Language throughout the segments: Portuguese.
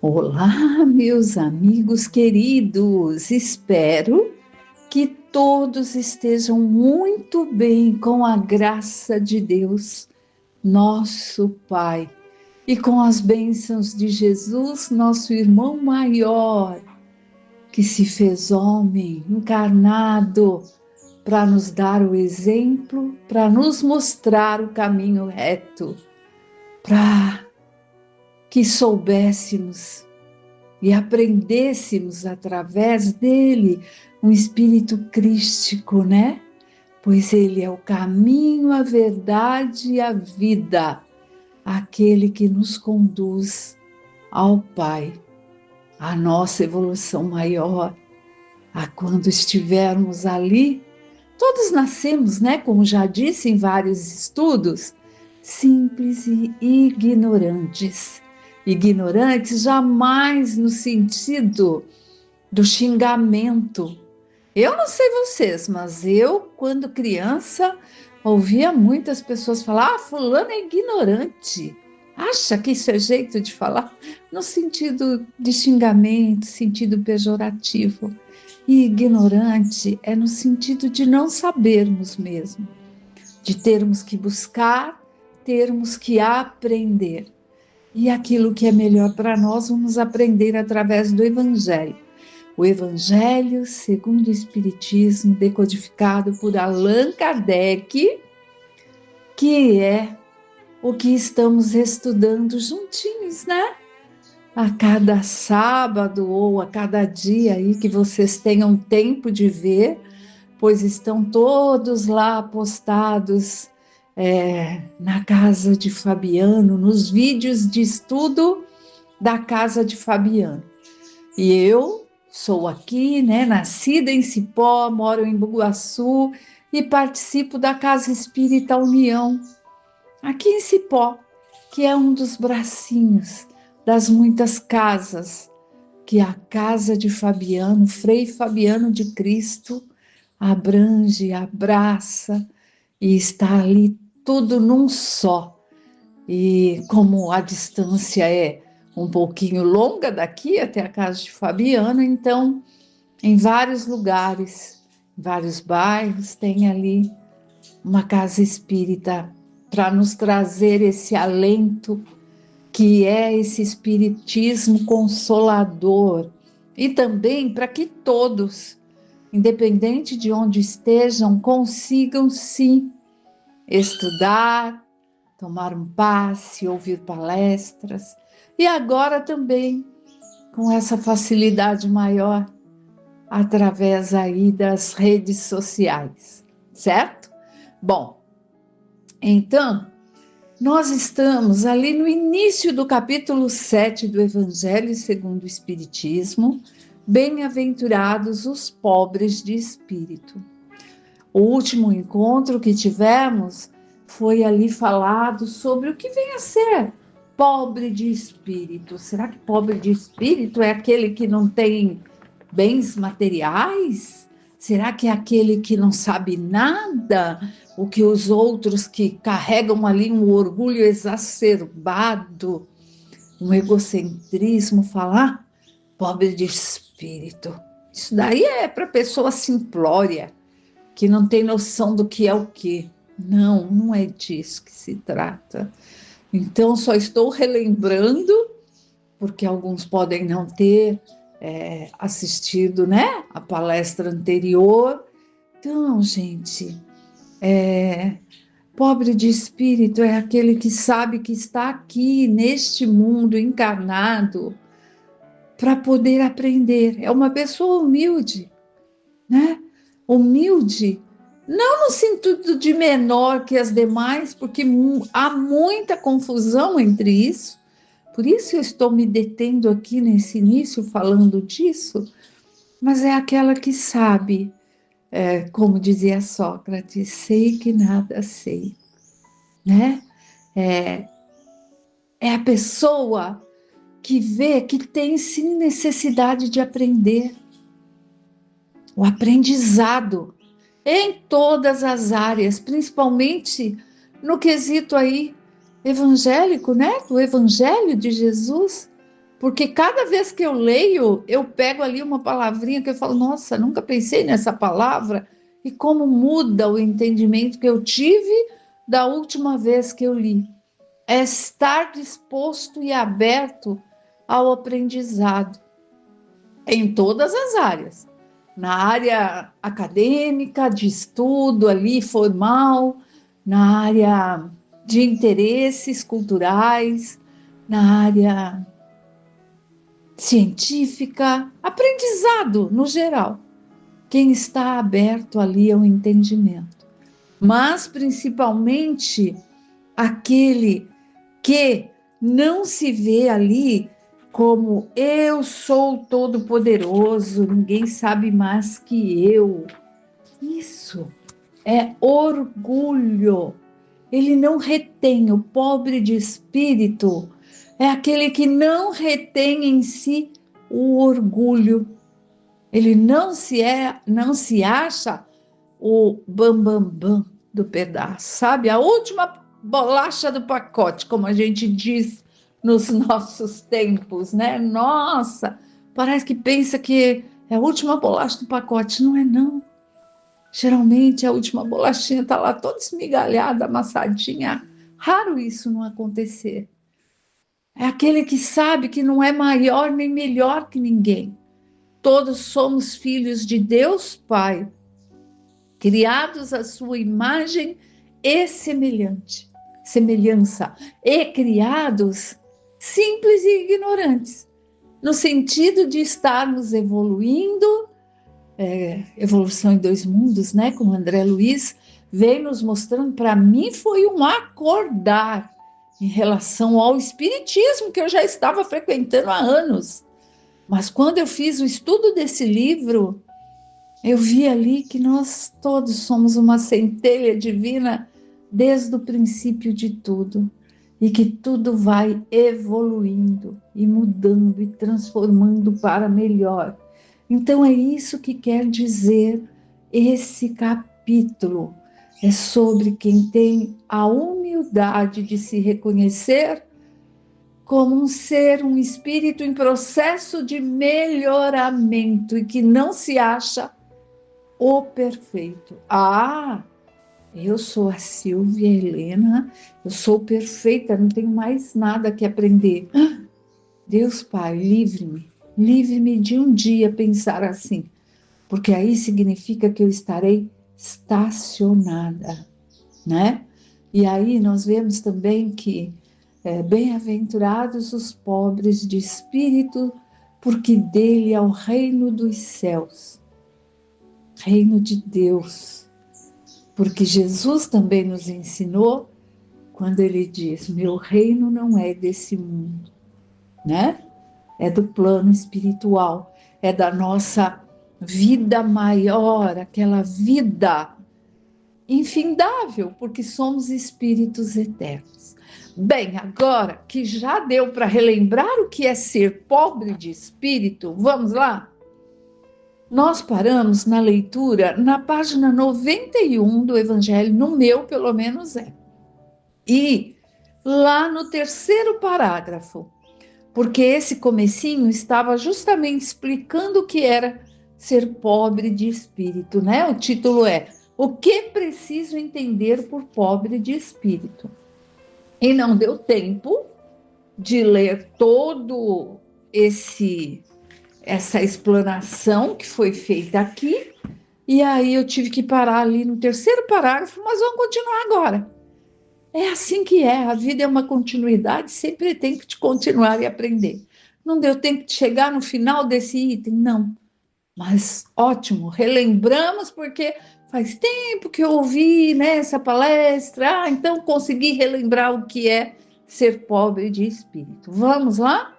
Olá, meus amigos queridos, espero que todos estejam muito bem com a graça de Deus, nosso Pai, e com as bênçãos de Jesus, nosso irmão maior, que se fez homem, encarnado, para nos dar o exemplo, para nos mostrar o caminho reto, para que soubéssemos e aprendêssemos através dele um espírito crístico, né? Pois ele é o caminho, a verdade e a vida, aquele que nos conduz ao Pai, à nossa evolução maior, a quando estivermos ali. Todos nascemos, né? Como já disse em vários estudos, simples e ignorantes. Ignorantes jamais no sentido do xingamento. Eu não sei vocês, mas eu, quando criança, ouvia muitas pessoas falar: fulano é ignorante. Acha que isso é jeito de falar? No sentido de xingamento, sentido pejorativo. E ignorante é no sentido de não sabermos mesmo, de termos que buscar, termos que aprender. E aquilo que é melhor para nós, vamos aprender através do Evangelho. O Evangelho segundo o Espiritismo, decodificado por Allan Kardec, que é o que estamos estudando juntinhos, né? A cada sábado ou a cada dia aí que vocês tenham tempo de ver, pois estão todos lá postados na casa de Fabiano, nos vídeos de estudo da casa de Fabiano. E eu sou aqui, né, nascida em Cipó, moro em Bugaçu e participo da Casa Espírita União, aqui em Cipó, que é um dos bracinhos das muitas casas que a casa de Fabiano, Frei Fabiano de Cristo, abrange, abraça e está ali tudo num só. E como a distância é um pouquinho longa daqui até a casa de Fabiano, então em vários lugares, em vários bairros, tem ali uma casa espírita para nos trazer esse alento que é esse espiritismo consolador, e também para que todos, independente de onde estejam, consigam sim estudar, tomar um passe, ouvir palestras, e agora também com essa facilidade maior através aí das redes sociais, certo? Bom, então, nós estamos ali no início do capítulo 7 do Evangelho segundo o Espiritismo, bem-aventurados os pobres de espírito. O último encontro que tivemos foi ali falado sobre o que vem a ser pobre de espírito. Será que pobre de espírito é aquele que não tem bens materiais? Será que é aquele que não sabe nada? O que os outros que carregam ali um orgulho exacerbado, um egocentrismo, falar pobre de espírito. Isso daí é para pessoa simplória, que não tem noção do que é o quê. Não, não é disso que se trata. Então, só estou relembrando, porque alguns podem não ter assistido, né, a palestra anterior. Então, gente, pobre de espírito é aquele que sabe que está aqui, neste mundo encarnado, para poder aprender. É uma pessoa humilde, né? Humilde, não no sentido de menor que as demais, porque há muita confusão entre isso. Por isso eu estou me detendo aqui nesse início falando disso, mas é aquela que sabe, como dizia Sócrates, sei que nada sei, né? É a pessoa que vê que tem sim necessidade de aprender, o aprendizado em todas as áreas, principalmente no quesito aí evangélico, né? Do Evangelho de Jesus, porque cada vez que eu leio, eu pego ali uma palavrinha que eu falo, nossa, nunca pensei nessa palavra, e como muda o entendimento que eu tive da última vez que eu li. É estar disposto e aberto ao aprendizado em todas as áreas. Na área acadêmica, de estudo ali formal, na área de interesses culturais, na área científica, aprendizado no geral. Quem está aberto ali ao entendimento. Mas principalmente aquele que não se vê ali como eu sou todo-poderoso, ninguém sabe mais que eu. Isso é orgulho. Ele não retém, o pobre de espírito é aquele que não retém em si o orgulho. Ele não se acha o bam, bam do pedaço, sabe? A última bolacha do pacote, como a gente diz nos nossos tempos, né? Nossa, parece que pensa que é a última bolacha do pacote. Não é, não. Geralmente a última bolachinha está lá toda esmigalhada, amassadinha. Raro isso não acontecer. É aquele que sabe que não é maior nem melhor que ninguém. Todos somos filhos de Deus Pai, criados à sua imagem e semelhança, e criados simples e ignorantes, no sentido de estarmos evoluindo, evolução em dois mundos, né? Como André Luiz veio nos mostrando, para mim foi um acordar em relação ao espiritismo que eu já estava frequentando há anos. Mas quando eu fiz o estudo desse livro, eu vi ali que nós todos somos uma centelha divina desde o princípio de tudo, e que tudo vai evoluindo e mudando e transformando para melhor. Então é isso que quer dizer esse capítulo. É sobre quem tem a humildade de se reconhecer como um ser, um espírito em processo de melhoramento e que não se acha o perfeito. Eu sou a Silvia Helena, eu sou perfeita, não tenho mais nada que aprender. Deus Pai, livre-me de um dia pensar assim, porque aí significa que eu estarei estacionada, né? E aí nós vemos também que bem-aventurados os pobres de espírito, porque dele é o reino dos céus, reino de Deus. Porque Jesus também nos ensinou quando ele diz, meu reino não é desse mundo, né? É do plano espiritual, é da nossa vida maior, aquela vida infindável, porque somos espíritos eternos. Bem, agora que já deu para relembrar o que é ser pobre de espírito, vamos lá? Nós paramos na leitura na página 91 do Evangelho, no meu pelo menos é. E lá no terceiro parágrafo, porque esse comecinho estava justamente explicando o que era ser pobre de espírito, né? O título é O que preciso entender por pobre de espírito? E não deu tempo de ler todo essa explanação que foi feita aqui, e aí eu tive que parar ali no terceiro parágrafo, mas vamos continuar agora. É assim que é, a vida é uma continuidade, sempre tem que te continuar e aprender. Não deu tempo de chegar no final desse item, não. Mas ótimo, relembramos porque faz tempo que eu ouvi, né, essa palestra, então consegui relembrar o que é ser pobre de espírito. Vamos lá?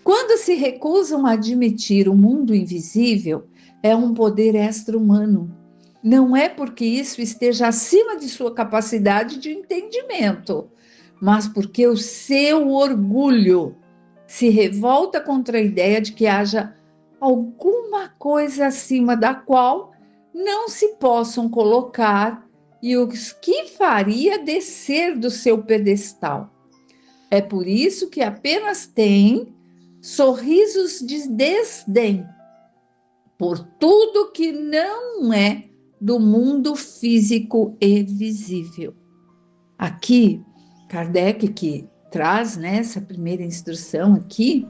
Quando se recusam a admitir o mundo invisível, é um poder extra-humano. Não é porque isso esteja acima de sua capacidade de entendimento, mas porque o seu orgulho se revolta contra a ideia de que haja alguma coisa acima da qual não se possam colocar e os que faria descer do seu pedestal. É por isso que apenas tem sorrisos de desdém por tudo que não é do mundo físico e visível. Aqui, Kardec, que traz, né, essa primeira instrução aqui,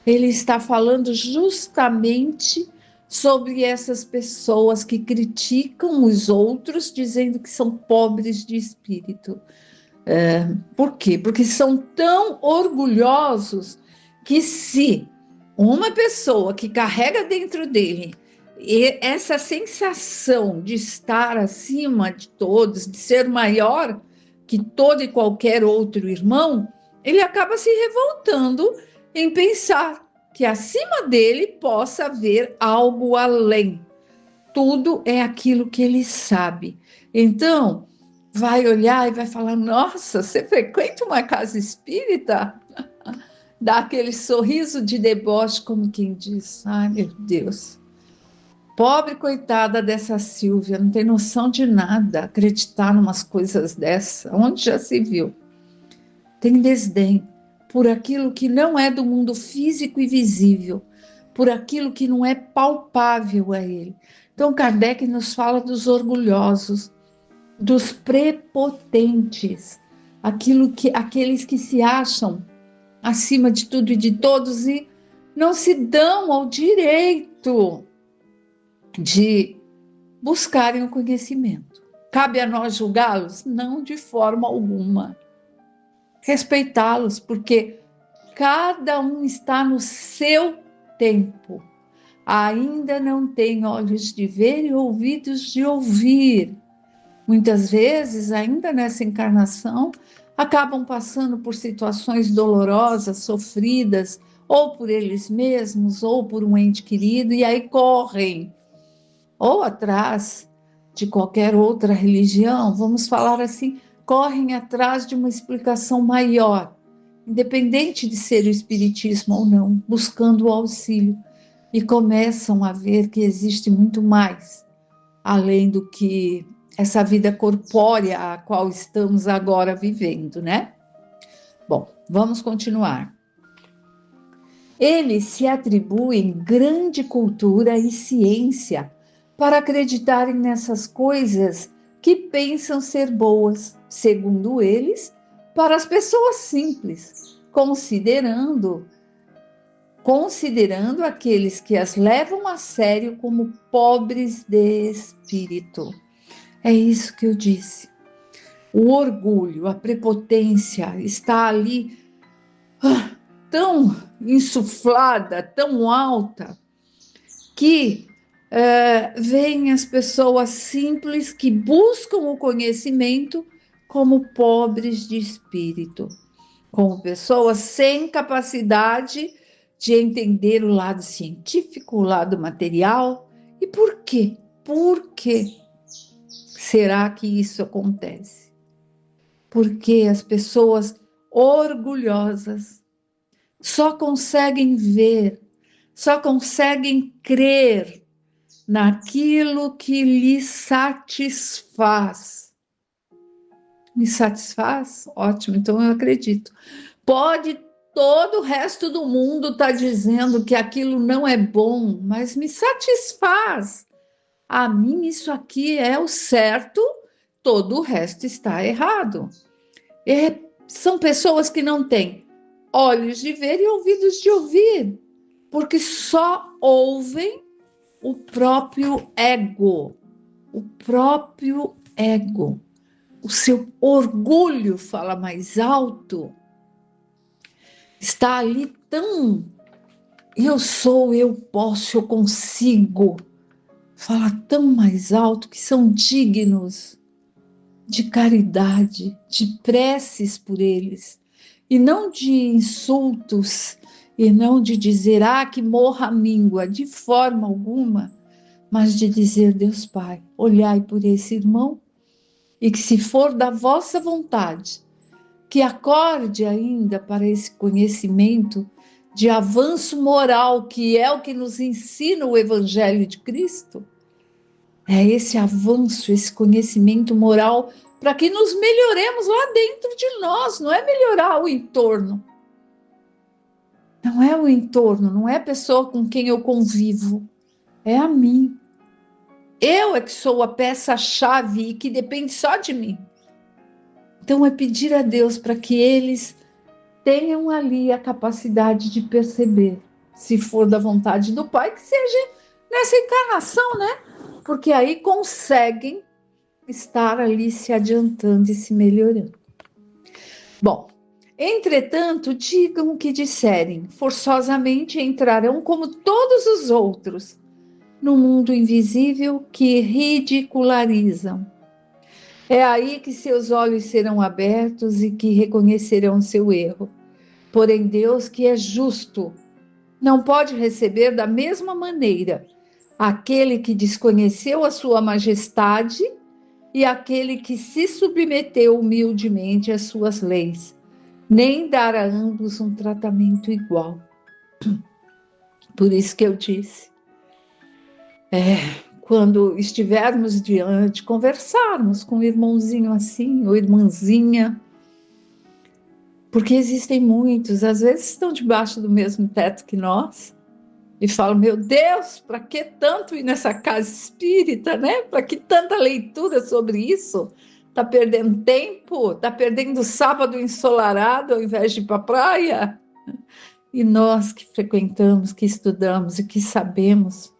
ele está falando justamente sobre essas pessoas que criticam os outros, dizendo que são pobres de espírito. Por quê? Porque são tão orgulhosos que, se uma pessoa que carrega dentro dele essa sensação de estar acima de todos, de ser maior que todo e qualquer outro irmão, ele acaba se revoltando em pensar que acima dele possa haver algo além. Tudo é aquilo que ele sabe. Então, vai olhar e vai falar: nossa, você frequenta uma casa espírita? Dá aquele sorriso de deboche, como quem diz: ai, meu Deus, pobre coitada dessa Silvia, não tem noção de nada, acreditar em umas coisas dessa, onde já se viu? Tem desdém por aquilo que não é do mundo físico e visível, por aquilo que não é palpável a ele. Então, Kardec nos fala dos orgulhosos, dos prepotentes, aqueles que se acham acima de tudo e de todos e não se dão ao direito de buscarem o conhecimento. Cabe a nós julgá-los? Não, de forma alguma. Respeitá-los, porque cada um está no seu tempo. Ainda não tem olhos de ver e ouvidos de ouvir. Muitas vezes, ainda nessa encarnação, acabam passando por situações dolorosas, sofridas, ou por eles mesmos, ou por um ente querido, e aí correm, ou atrás de qualquer outra religião, vamos falar assim, correm atrás de uma explicação maior, independente de ser o espiritismo ou não, buscando o auxílio, e começam a ver que existe muito mais, além do que essa vida corpórea a qual estamos agora vivendo, né? Bom, vamos continuar. Eles se atribuem grande cultura e ciência para acreditarem nessas coisas que pensam ser boas, segundo eles, para as pessoas simples, considerando aqueles que as levam a sério como pobres de espírito. É isso que eu disse. O orgulho, a prepotência está ali tão insuflada, tão alta, que veem as pessoas simples que buscam o conhecimento como pobres de espírito, como pessoas sem capacidade de entender o lado científico, o lado material. E por quê? Por quê será que isso acontece? Porque as pessoas orgulhosas só conseguem ver, só conseguem crer naquilo que lhes satisfaz. Me satisfaz? Ótimo, então eu acredito. Pode todo o resto do mundo estar dizendo que aquilo não é bom, mas me satisfaz. A mim isso aqui é o certo, todo o resto está errado. São pessoas que não têm olhos de ver e ouvidos de ouvir, porque só ouvem o próprio ego, o seu orgulho fala mais alto, está ali tão, eu sou, eu posso, eu consigo, fala tão mais alto que são dignos de caridade, de preces por eles, e não de insultos, e não de dizer, que morra a míngua, de forma alguma, mas de dizer, Deus Pai, olhai por esse irmão, e que se for da vossa vontade, que acorde ainda para esse conhecimento de avanço moral, que é o que nos ensina o Evangelho de Cristo, é esse avanço, esse conhecimento moral, para que nos melhoremos lá dentro de nós, não é melhorar o entorno. Não é o entorno, não é a pessoa com quem eu convivo, é a mim. Eu é que sou a peça-chave e que depende só de mim. Então é pedir a Deus para que eles tenham ali a capacidade de perceber, se for da vontade do Pai, que seja nessa encarnação, né? Porque aí conseguem estar ali se adiantando e se melhorando. Bom, entretanto, digam o que disserem, forçosamente entrarão como todos os outros no mundo invisível que ridicularizam. É aí que seus olhos serão abertos e que reconhecerão seu erro. Porém, Deus, que é justo, não pode receber da mesma maneira aquele que desconheceu a sua majestade e aquele que se submeteu humildemente às suas leis, nem dar a ambos um tratamento igual. Por isso que eu disse, quando estivermos diante, conversarmos com um irmãozinho assim, ou irmãzinha, porque existem muitos, às vezes estão debaixo do mesmo teto que nós, e falam, meu Deus, para que tanto ir nessa casa espírita, né? Para que tanta leitura sobre isso? Está perdendo tempo? Está perdendo sábado ensolarado ao invés de ir para a praia? E nós que frequentamos, que estudamos e que sabemos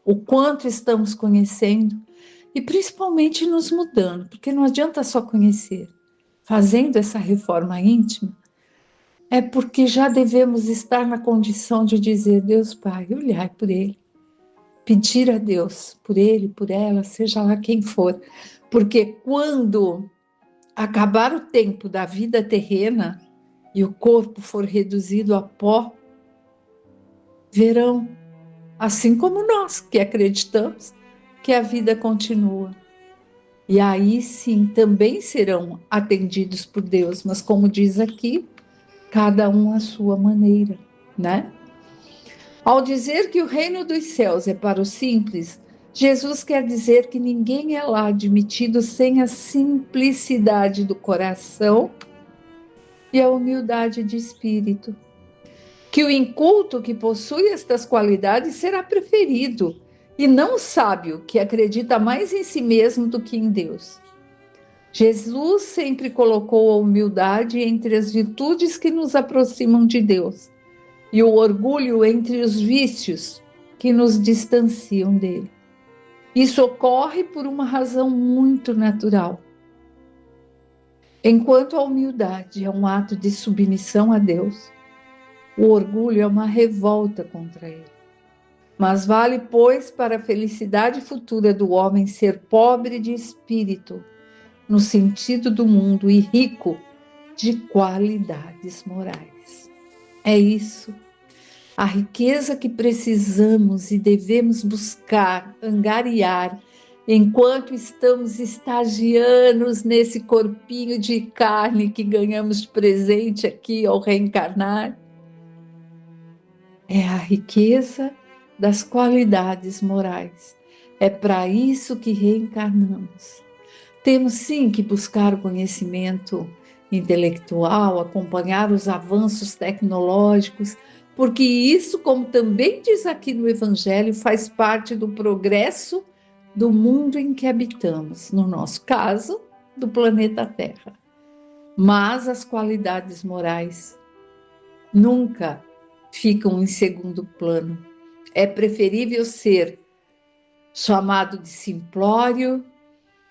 o quanto estamos conhecendo e principalmente nos mudando, porque não adianta só conhecer. Fazendo essa reforma íntima, é porque já devemos estar na condição de dizer, Deus Pai, olhai por ele, pedir a Deus por ele, por ela, seja lá quem for, porque quando acabar o tempo da vida terrena e o corpo for reduzido a pó, verão, assim como nós que acreditamos que a vida continua. E aí sim também serão atendidos por Deus, mas como diz aqui, cada um à sua maneira, né? Ao dizer que o reino dos céus é para os simples, Jesus quer dizer que ninguém é lá admitido sem a simplicidade do coração e a humildade de espírito. Que o inculto que possui estas qualidades será preferido, e não o sábio que acredita mais em si mesmo do que em Deus. Jesus sempre colocou a humildade entre as virtudes que nos aproximam de Deus e o orgulho entre os vícios que nos distanciam dele. Isso ocorre por uma razão muito natural. Enquanto a humildade é um ato de submissão a Deus, o orgulho é uma revolta contra ele. Mas vale, pois, para a felicidade futura do homem ser pobre de espírito, no sentido do mundo, e rico de qualidades morais. É isso. A riqueza que precisamos e devemos buscar, angariar, enquanto estamos estagianos nesse corpinho de carne que ganhamos de presente aqui ao reencarnar, é a riqueza das qualidades morais. É para isso que reencarnamos. Temos sim que buscar o conhecimento intelectual, acompanhar os avanços tecnológicos, porque isso, como também diz aqui no Evangelho, faz parte do progresso do mundo em que habitamos, no nosso caso, do planeta Terra. Mas as qualidades morais nunca ficam em segundo plano. É preferível ser chamado de simplório,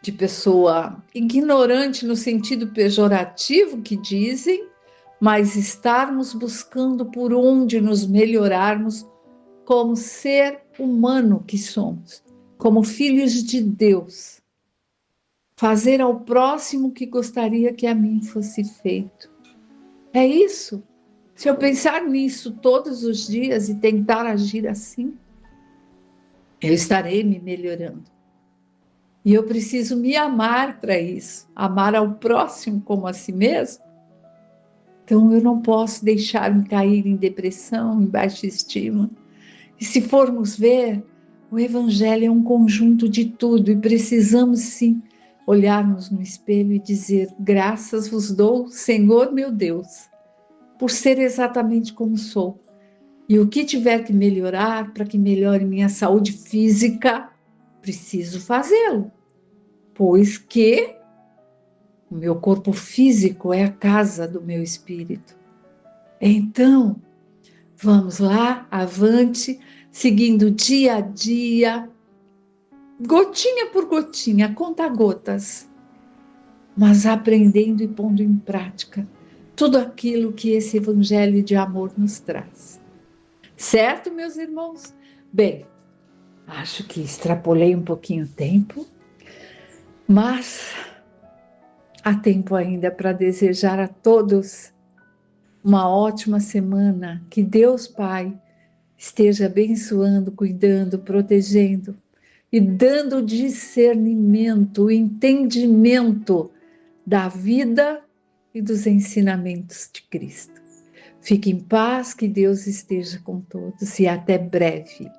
de pessoa ignorante no sentido pejorativo que dizem, mas estarmos buscando por onde nos melhorarmos como ser humano que somos, como filhos de Deus. Fazer ao próximo o que gostaria que a mim fosse feito. É isso. Se eu pensar nisso todos os dias e tentar agir assim, eu estarei me melhorando. E eu preciso me amar para isso, amar ao próximo como a si mesmo. Então eu não posso deixar-me cair em depressão, em baixa estima. E se formos ver, o Evangelho é um conjunto de tudo e precisamos sim olharmos no espelho e dizer: graças vos dou, Senhor meu Deus, por ser exatamente como sou, E o que tiver que melhorar para que melhore minha saúde física, preciso fazê-lo, pois que o meu corpo físico é a casa do meu espírito. Então, vamos lá, avante, seguindo dia a dia, gotinha por gotinha, conta-gotas, mas aprendendo e pondo em prática tudo aquilo que esse evangelho de amor nos traz. Certo, meus irmãos? Bem, acho que extrapolei um pouquinho o tempo, mas há tempo ainda para desejar a todos uma ótima semana. Que Deus Pai esteja abençoando, cuidando, protegendo e dando discernimento, entendimento da vida e dos ensinamentos de Cristo. Fique em paz, que Deus esteja com todos e até breve.